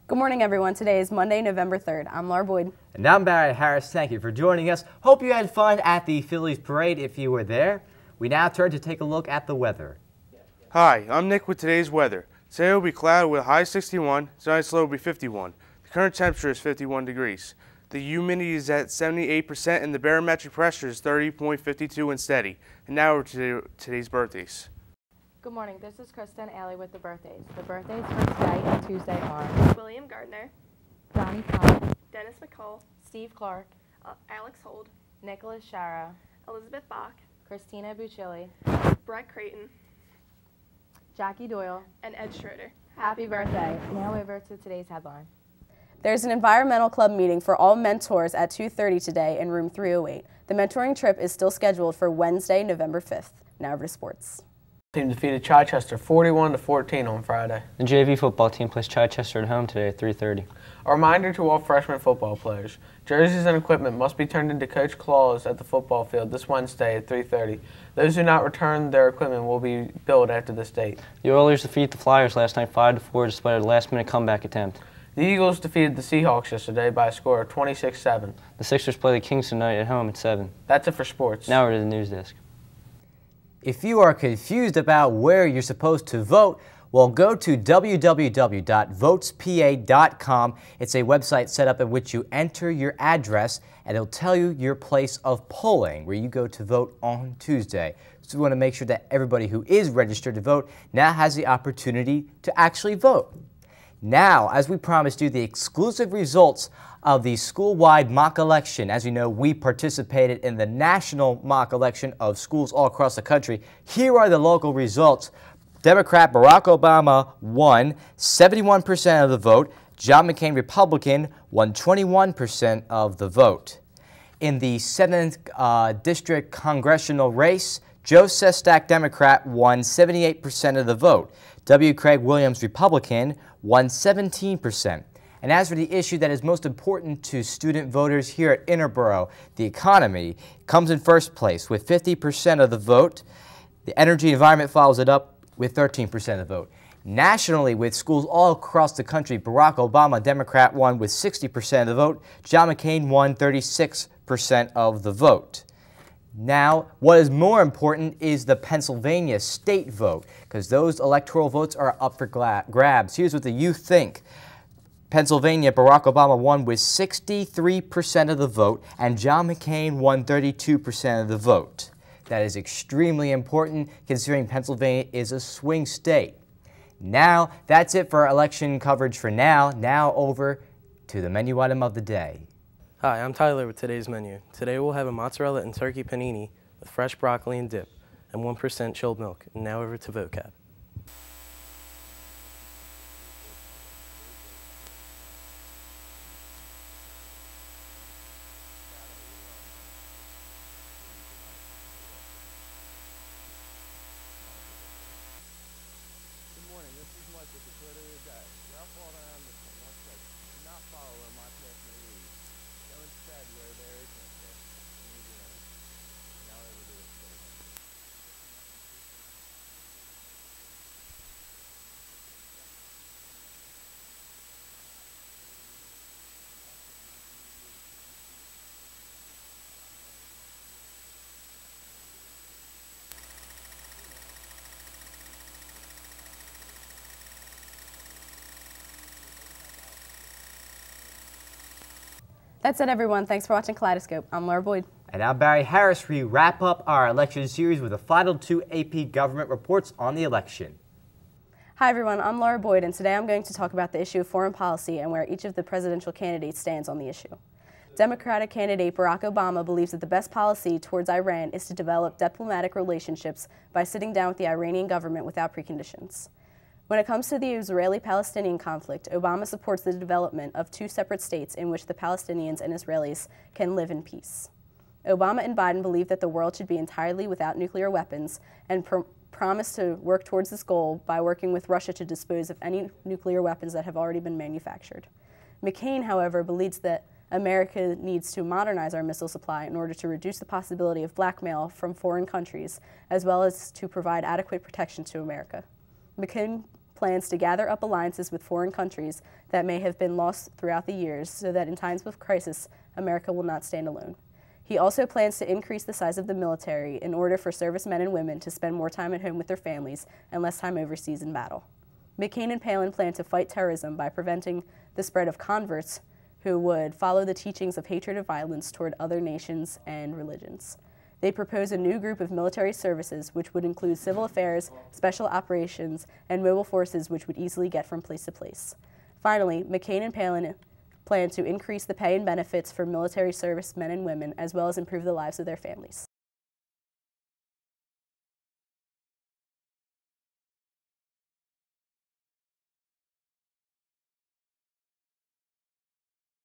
Good morning, everyone. Today is Monday, November 3rd. I'm Laura Boyd. And I'm Barry Harris. Thank you for joining us. Hope you had fun at the Phillies parade if you were there. We now turn to take a look at the weather. Hi, I'm Nick with today's weather. Today will be cloudy with a high 61, tonight's low will be 51. The current temperature is 51 degrees. The humidity is at 78% and the barometric pressure is 30.52 and steady. And now we're to today's birthdays. Good morning, this is Kristen Alley with the birthdays. The birthdays for today and Tuesday are William Gardner, Johnny Pop, Dennis McCall, Steve Clark, Alex Hold, Nicholas Shara, Elizabeth Bach, Christina Bucilli, Brett Creighton, Jackie Doyle, and Ed Schroeder. Happy birthday. Now over to today's headline. There's an environmental club meeting for all mentors at 2:30 today in room 308. The mentoring trip is still scheduled for Wednesday, November 5th. Now over to sports. Team defeated Chichester 41-14 on Friday. The JV football team plays Chichester at home today at 3:30. A reminder to all freshman football players, jerseys and equipment must be turned into Coach Claus at the football field this Wednesday at 3:30. Those who not return their equipment will be billed after this date. The Oilers defeated the Flyers last night 5-4 despite a last-minute comeback attempt. The Eagles defeated the Seahawks yesterday by a score of 26-7. The Sixers play the Kings tonight at home at 7. That's it for sports. Now we're to the news desk. If you are confused about where you're supposed to vote, well, go to www.votespa.com. It's a website set up in which you enter your address, and it'll tell you your place of polling, where you go to vote on Tuesday. So we want to make sure that everybody who is registered to vote now has the opportunity to actually vote. Now, as we promised you, the exclusive results of the school-wide mock election. As you know, we participated in the national mock election of schools all across the country. Here are the local results. Democrat Barack Obama won 71% of the vote. John McCain, Republican, won 21% of the vote. In the 7th District congressional race, Joe Sestak, Democrat, won 78% of the vote. W. Craig Williams, Republican, won 17%. And as for the issue that is most important to student voters here at Interboro, the economy comes in first place with 50% of the vote. The energy environment follows it up with 13% of the vote. Nationally, with schools all across the country, Barack Obama, Democrat, won with 60% of the vote. John McCain won 36% of the vote. Now, what is more important is the Pennsylvania state vote, because those electoral votes are up for grabs. Here's what the youth think. Pennsylvania, Barack Obama won with 63% of the vote, and John McCain won 32% of the vote. That is extremely important, considering Pennsylvania is a swing state. Now, that's it for our election coverage for now. Now over to the menu item of the day. Hi, I'm Tyler with today's menu. Today we'll have a mozzarella and turkey panini with fresh broccoli and dip and 1% chilled milk. And now over to vocab. Good morning, this is Mike with the quote of the day. Ralph Waldo Emerson once said, "Do not follow where my path may lead. Go instead where there is no path, and lead your own." Now over to the story. That's it, everyone. Thanks for watching Kaleidoscope. I'm Laura Boyd. And I'm Barry Harris. We wrap up our election series with the final 2 AP government reports on the election. Hi, everyone. I'm Laura Boyd, and today I'm going to talk about the issue of foreign policy and where each of the presidential candidates stands on the issue. Democratic candidate Barack Obama believes that the best policy towards Iran is to develop diplomatic relationships by sitting down with the Iranian government without preconditions. When it comes to the Israeli-Palestinian conflict, Obama supports the development of 2 separate states in which the Palestinians and Israelis can live in peace. Obama and Biden believe that the world should be entirely without nuclear weapons and promise to work towards this goal by working with Russia to dispose of any nuclear weapons that have already been manufactured. McCain, however, believes that America needs to modernize our missile supply in order to reduce the possibility of blackmail from foreign countries, as well as to provide adequate protection to America. McCain plans to gather up alliances with foreign countries that may have been lost throughout the years so that in times of crisis, America will not stand alone. He also plans to increase the size of the military in order for servicemen and women to spend more time at home with their families and less time overseas in battle. McCain and Palin plan to fight terrorism by preventing the spread of converts who would follow the teachings of hatred and violence toward other nations and religions. They propose a new group of military services which would include civil affairs, special operations, and mobile forces which would easily get from place to place. Finally, McCain and Palin plan to increase the pay and benefits for military service men and women, as well as improve the lives of their families.